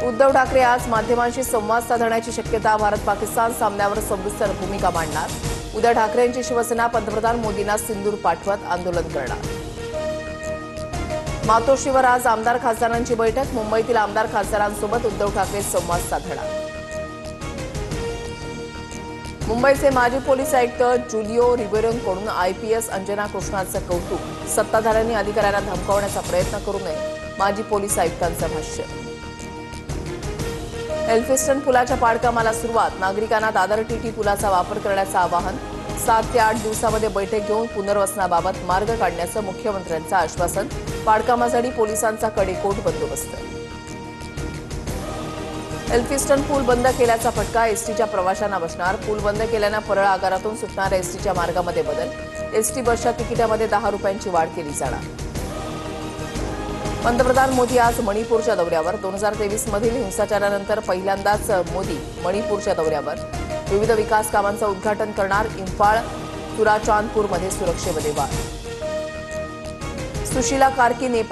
उद्धव ठाकरे आज माध्यमांशी संवाद साधण्याची शक्यता। भारत-पाकिस्तान सामन्यावर सविस्तर भूमिका मांडणार। उद्या ठाकरेंची शिवसेना पंतप्रधान मोदींना सिंदूर पाठवत आंदोलन करणार। मातोश्रीवर आज आमदार खासदारांची बैठक। मुंबईतील आमदार खासदारांसोबत उद्धव ठाकरे संवाद साधणार। मुंबईचे माजी पोलीस आयुक्त जुलिओ रिबेरोंकडून आयपीएस अंजना कृष्णाचं कौतुक। सत्ताधाऱ्यांनी अधिकाऱ्यांना धमकावण्याचा प्रयत्न करू नये, माजी पोलीस आयुक्तांचं भाष्य। एल्फिस्टन पुलाच्या पाडकामाला सुरुवात। नागरिकांना दादर टीटी पुलाचा वापर करण्याचं आवाहन। 7 ते 8 दिवसांमध्ये बैठक घेऊन पुनर्वसनाबाबत मार्ग काढण्याचं मुख्यमंत्र्यांचं आश्वासन। पाडकामासाठी पोलिसांचा कडेकोट बंदोबस्त। एल्फिस्टन पूल बंद केल्याचा फटका एसटीच्या प्रवाशांना बसणार। पूल बंद केल्यानं परळ आगारातून सुटणाऱ्या एसटीच्या मार्गामध्ये बदल। एसटी बसच्या तिकिटामध्ये 10 रुपयांची वाढ केली जाणार। पंतप्रधान मोदी आज मणिपूरच्या दौऱ्यावर। 2023 मधील हिंसाचारानंतर पहिल्यांदाच मोदी मणिपूरच्या दौऱ्यावर। विविध विकास कामांचं उद्घाटन करणार। इंफाळ चुराचांदपूरमध्ये सुरक्षेमध्ये वाढ। सुशीला कार्की नेपाळ